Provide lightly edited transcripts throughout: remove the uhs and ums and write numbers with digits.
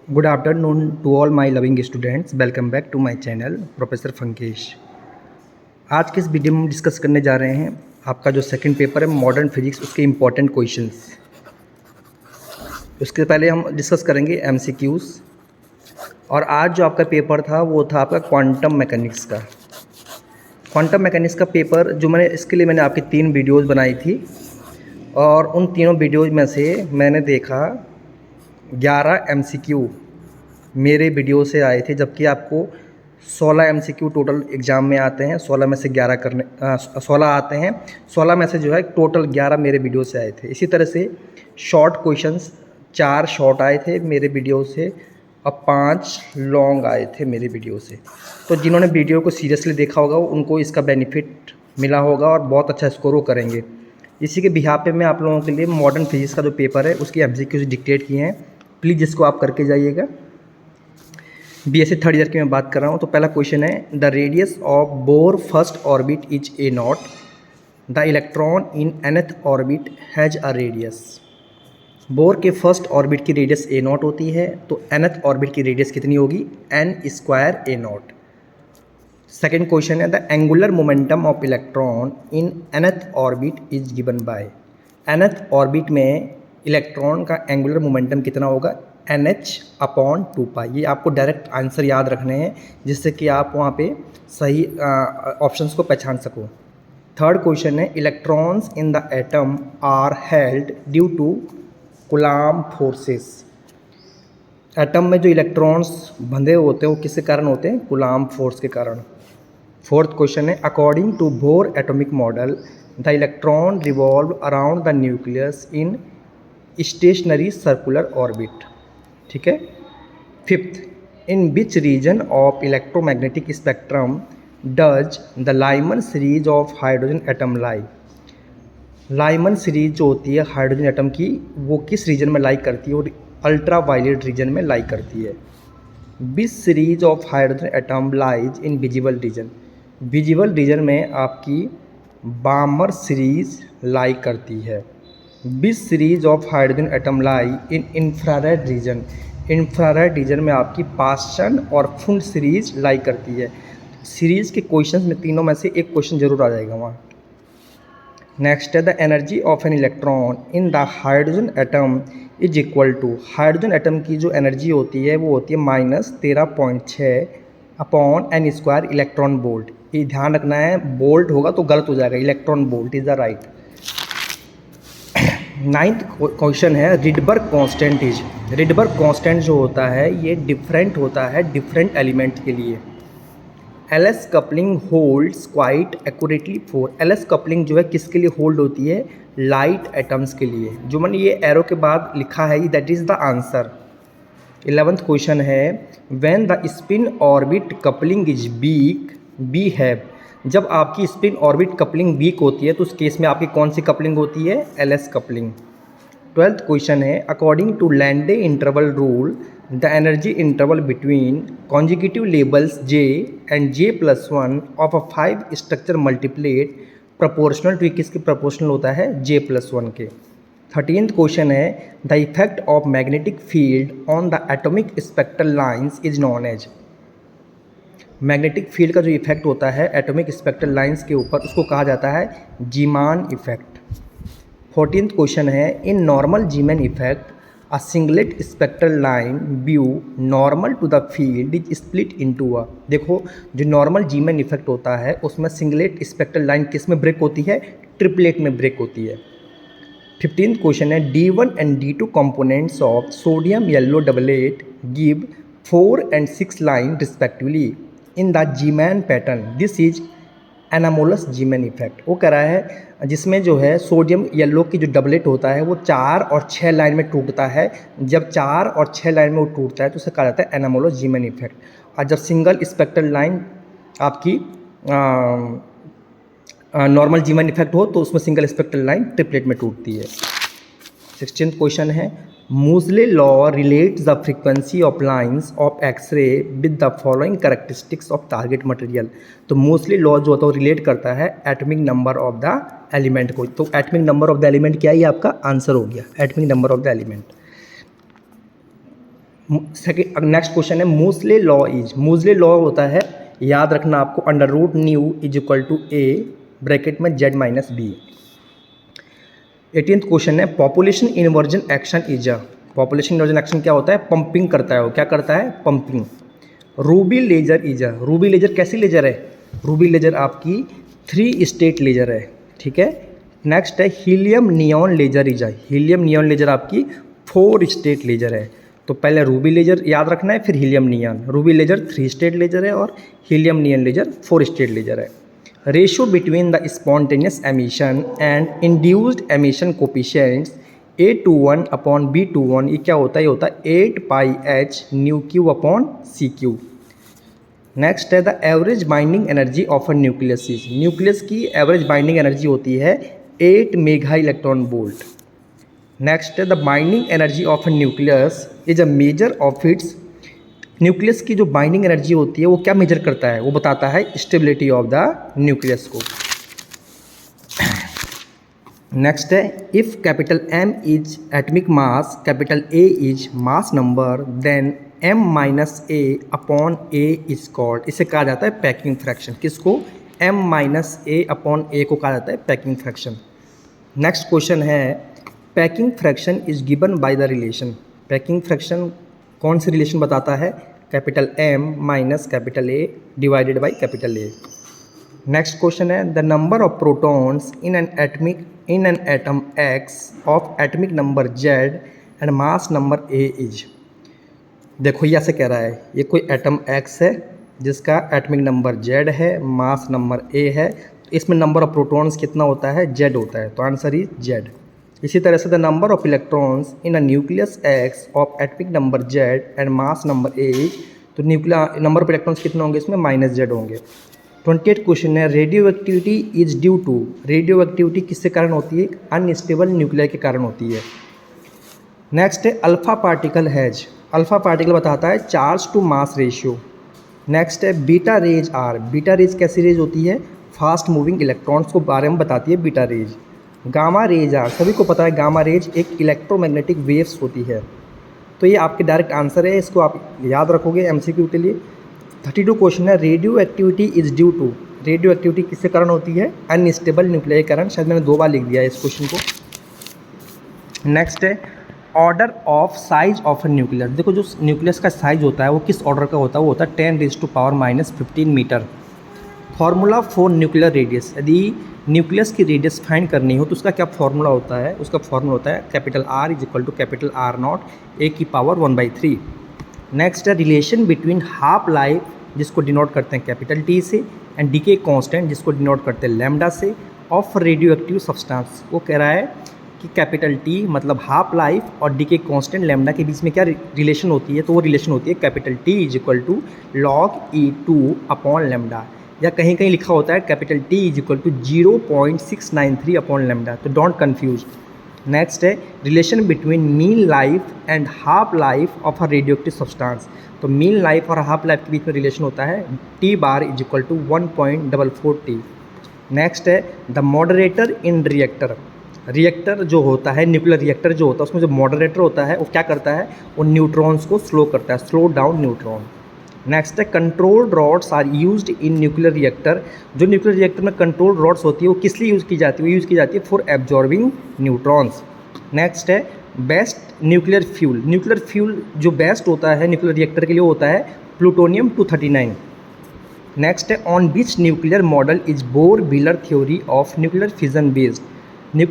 Good afternoon to all my loving students. Welcome back to my channel professor फंकेश। आज के इस video में हम डिस्कस करने जा रहे हैं आपका जो सेकंड पेपर है मॉडर्न फिजिक्स, उसके इम्पॉर्टेंट क्वेश्चंस। उसके पहले हम डिस्कस करेंगे एमसीक्यूज़। और आज जो आपका पेपर था वो था आपका क्वांटम मैकेनिक्स का। क्वांटम मैकेनिक्स का पेपर जो मैंने आपकी 3 वीडियोज़ बनाई थी, और उन तीनों वीडियोज़ में से मैंने देखा 11 एमसीक्यू मेरे वीडियो से आए थे, जबकि आपको 16 एमसीक्यू टोटल एग्ज़ाम में आते हैं। 16 में से 11 16 आते हैं। 16 में से जो है टोटल 11 मेरे वीडियो से आए थे। इसी तरह से शॉर्ट क्वेश्चंस 4 शॉर्ट आए थे मेरे वीडियो से, और 5 लॉन्ग आए थे मेरे वीडियो से। तो जिन्होंने वीडियो को सीरियसली देखा होगा उनको इसका बेनिफिट मिला होगा और बहुत अच्छा स्कोर वो करेंगे। इसी के बिहाफ पे मैं आप लोगों के लिए मॉडर्न फिजिक्स का जो पेपर है उसकी एमसीक्यूज़ डिक्टेट किए हैं। प्लीज़ इसको आप करके जाइएगा। बीएससी थर्ड ईयर की मैं बात कर रहा हूँ। तो पहला क्वेश्चन है, the radius of bore first orbit is a not, the electron in nth orbit has a radius. Bore के फर्स्ट ऑर्बिट की रेडियस ए नॉट होती है, तो nth ऑर्बिट की रेडियस कितनी होगी? n² a naught. Second question है, the angular momentum of electron in nth orbit is given by. nth orbit में इलेक्ट्रॉन का एंगुलर मोमेंटम कितना होगा? nh/2π। ये आपको डायरेक्ट आंसर याद रखने हैं जिससे कि आप वहाँ पे सही ऑप्शंस को पहचान सको। थर्ड क्वेश्चन है, electrons in the atom are held due to Coulomb forces. Atom में जो इलेक्ट्रॉन्स बंधे होते हैं वो किसके कारण होते हैं? कूलाम्ब फोर्स के कारण। फोर्थ क्वेश्चन है, according to Bohr atomic model the electron revolve around the nucleus in stationary circular orbit. ठीक है। Fifth, in which region of electromagnetic spectrum does the Lyman series of hydrogen atom lie. Lyman series जो होती है hydrogen atom की वो किस reason में lie करती है? और अल्ट्रा वायलेट रीजन में लाई करती है। Which series of hydrogen atom lies in visible region. Visible region में आपकी बामर सीरीज लाई करती है। Which series of hydrogen atom lie in infrared region. Infrared region में आपकी पास्चन और फुंड सीरीज लाई करती है। सीरीज के क्वेश्चंस में तीनों में से एक क्वेश्चन जरूर आ जाएगा वहाँ। नेक्स्ट है, the energy of an electron in the hydrogen atom is equal to. Hydrogen atom की जो एनर्जी होती है वो होती है -13.6 अपॉन n² इलेक्ट्रॉन वोल्ट। ये ध्यान रखना है, वोल्ट होगा तो गलत हो जाएगा, electron volt is the right. Ninth question है, Rydberg constant is. Rydberg constant जो होता है ये डिफरेंट होता है डिफरेंट एलिमेंट के लिए। LS coupling holds quite accurately for. LS coupling जो है किसके लिए होल्ड होती है? लाइट एटम्स के लिए। जो मैंने ये एरो के बाद लिखा है that is the answer. 11th question है, when the spin orbit coupling is weak we have. जब आपकी स्पिन ऑर्बिट कपलिंग वीक होती है तो उस केस में आपकी कौन सी कपलिंग होती है? L S coupling. 12th क्वेश्चन है, according to Lande interval rule the energy interval between consecutive levels j and j+1 of a 5 structure multiplet proportional to किसके प्रोपोर्शनल होता है? j+1 के। 13th क्वेश्चन है, the effect of magnetic field on the atomic spectral lines is known as. Magnetic field का जो effect होता है एटॉमिक स्पेक्ट्रल लाइंस के ऊपर उसको कहा जाता है जीमान इफेक्ट। 14th क्वेश्चन है, in normal Zeeman effect a singlet spectral line view normal to the field is split into a. देखो जो नॉर्मल जीमैन इफेक्ट होता है उसमें सिंगलेट स्पेक्ट्रल लाइन किस में ब्रेक होती है? ट्रिपलेट में ब्रेक होती है। 15th क्वेश्चन है, D1 and D2 components of sodium yellow doublet give 4 and 6 line respectively in the Zeeman pattern, this is anomalous Zeeman effect. वो कह रहा है जिसमें जो है सोडियम येलो की जो डबलेट होता है वो 4 और 6 लाइन में टूटता है। जब 4 और 6 लाइन में वो टूटता है तो उसे कहा जाता है एनामोलस जीमैन इफेक्ट। और जब सिंगल स्पेक्ट्रल लाइन आपकी नॉर्मल जीमैन इफेक्ट हो तो उसमें सिंगल स्पेक्ट्रल लाइन ट्रिपलेट में टूटती है। 16th क्वेश्चन है, Moseley law relates the frequency of lines of X ray with the following characteristics of target material. तो मूसले लॉ जो होता है वो रिलेट करता है atomic number of the element को। तो atomic number of the element क्या है? ये आपका आंसर हो गया, atomic number of the element. Second next question है Moseley law is, Moseley law होता है, याद रखना आपको, under root nu is equal to a bracket में Z minus B. 18th question है population inversion action is a, population inversion action क्या होता है, पंपिंग करता है, वो क्या करता है, pumping. Ruby laser is a, ruby laser कैसी लेजर है, रूबी लेजर आपकी 3 स्टेट लेजर है, ठीक है। नेक्स्ट है helium neon laser is a, helium neon laser आपकी 4 स्टेट लेजर है। तो पहले रूबी लेजर याद रखना है, फिर helium neon. Ruby laser 3 state laser है और helium neon laser 4 state laser है। Ratio between the spontaneous emission and induced emission coefficients A21 upon B21 ये क्या होता है, ये होता है 8 pi H nu cube upon C cube. Next है the average binding energy of a nucleus is, nucleus की एवरेज बाइंडिंग एनर्जी होती है 8 मेगा इलेक्ट्रॉन वोल्ट। नेक्स्ट है the binding energy of a nucleus is a measure of its, nucleus की जो binding energy होती है वो क्या मेजर करता है, वो बताता है स्टेबिलिटी ऑफ द न्यूक्लियस को। नेक्स्ट है if capital M is atomic mass, capital A is mass number, then M minus A upon A is called, इसे कहा जाता है पैकिंग फ्रैक्शन। किसको, M minus A upon A को कहा जाता है पैकिंग फ्रैक्शन। नेक्स्ट क्वेश्चन है packing fraction is given by the relation, packing fraction कौन से रिलेशन बताता है, capital M minus capital A divided by capital A। Next question है the number of protons in an atom X of atomic number Z and mass number A is, देखो ये ऐसे कह रहा है, ये कोई एटम X है जिसका एटमिक नंबर Z है, मास नंबर A है, तो इसमें नंबर ऑफ प्रोटॉन्स कितना होता है, Z होता है, तो आंसर इज Z। इसी तरह से the number of electrons in a nucleus X of atomic number Z and mass number A, तो न्यूक्लियर नंबर ऑफ इलेक्ट्रॉन्स कितने होंगे इसमें, -Z होंगे। 28 क्वेश्चन है radio activity is due to, radio activity किसके कारण होती है, अनस्टेबल न्यूक्लियर के कारण होती है। नेक्स्ट है alpha particle has, alpha particle बताता है charge to mass ratio. Next है beta rays are, beta rays कैसी रेज होती है, फास्ट मूविंग इलेक्ट्रॉन्स को बारे में बताती है beta rays. Gamma rays are, सभी को पता है गामा रेज एक इलेक्ट्रोमैग्नेटिक वेव्स होती है, तो ये आपके डायरेक्ट आंसर है, इसको आप याद रखोगे एमसीक्यू के लिए। 32 क्वेश्चन है radio activity is due to, radio activity किसके कारण होती है, अनस्टेबल न्यूक्लियर के कारण, शायद मैंने 2 बार लिख दिया है इस क्वेश्चन को। नेक्स्ट है order of size of a nucleus, देखो जो न्यूक्लियस का साइज होता है वो किस ऑर्डर का होता है, वो होता है 10⁻⁻15 metre. Formula for nuclear radius, यदि न्यूक्लियस की रेडियस फाइंड करनी हो तो उसका क्या फार्मूला होता है, उसका फार्मूला होता है capital R is equal to capital R0 A⁻⁴ next है रिलेशन बिटवीन हाफ लाइफ जिसको डिनोट करते हैं कैपिटल T से एंड डीके कांस्टेंट जिसको डिनोट करते हैं लैम्डा से ऑफ रेडियो एक्टिव सब्सटेंस। वो कह रहा है कि कैपिटल T मतलब हाफ लाइफ और डीके कांस्टेंट लैम्डा के बीच में क्या रिलेशन होती है, तो वो रिलेशन होती है capital T is equal to log E2 upon lambda, या कहीं कहीं लिखा होता है capital T is equal to 0.693 upon lambda, तो डोंट कन्फ्यूज। नेक्स्ट है relation between mean life and half life of a radioactive substance, तो mean life और हाफ लाइफ के बीच में रिलेशन होता है T bar is equal to 1.44 T। Next है the moderator in reactor, reactor जो होता है न्यूक्लियर रिएक्टर जो होता है उसमें जो मॉडरेटर होता है वो क्या करता है, वो न्यूट्रॉन्स को स्लो करता है, स्लो डाउन न्यूट्रॉन। नेक्स्ट है control rods are used in nuclear reactor, जो न्यूक्लियर रिएक्टर में कंट्रोल रॉड्स होती है वो किस लिए यूज़ की जाती है, वो यूज़ की जाती है फॉर एब्जॉर्बिंग न्यूट्रॉन्स। नेक्स्ट है best nuclear fuel, nuclear fuel जो बेस्ट होता है न्यूक्लियर रिएक्टर के लिए होता है प्लूटोनियम 239। नेक्स्ट है on which nuclear model is bore wheeler theory of nuclear fission based,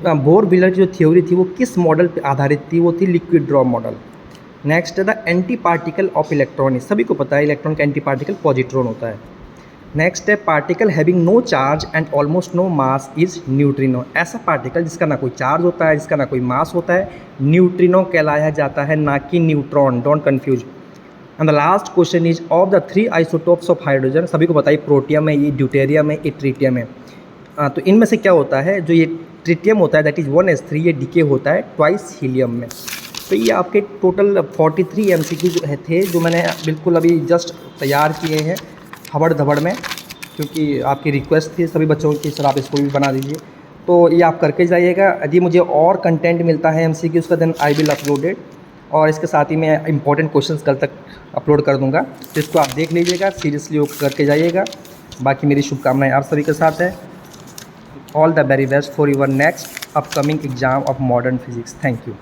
bore wheeler की जो थ्योरी थी वो किस मॉडल पर आधारित थी, वो थी लिक्विड ड्रॉप मॉडल। नेक्स्ट है the anti particle of electron, सभी को पता है इलेक्ट्रॉन का एंटी पार्टिकल पॉजिट्रॉन होता है। नेक्स्ट है particle having no charge and almost no mass is neutrino, ऐसा पार्टिकल जिसका ना कोई चार्ज होता है जिसका ना कोई मास होता है न्यूट्रिनो कहलाया जाता है, ना कि neutron, don't confuse. And the last question is of the 3 isotopes of hydrogen, सभी को पता है प्रोटियम है, ये ड्यूटेरियम है, ये ट्रिटियम है। तो इनमें से क्या होता है, जो ये ट्रिटियम होता है दैट इज़ 1s3, ये डीके होता है ट्वाइस हीलियम में। तो ये आपके टोटल 43 MCQ जो थे जो मैंने बिल्कुल अभी जस्ट तैयार किए हैं हबड़ धबड़ में, क्योंकि आपकी रिक्वेस्ट थी सभी बच्चों की सर आप इसको भी बना दीजिए, तो ये आप करके जाइएगा। यदि मुझे और कंटेंट मिलता है MCQ का देन आई विल अपलोडेड। और इसके साथ ही मैं इंपॉर्टेंट क्वेश्चंस कल तक अपलोड कर दूंगा, तो इसको आप देख लीजिएगा, सीरियसली करके जाइएगा। बाकी मेरी शुभकामनाएं आप सभी के साथ है। All the very best for your next upcoming exam of modern physics. Thank you.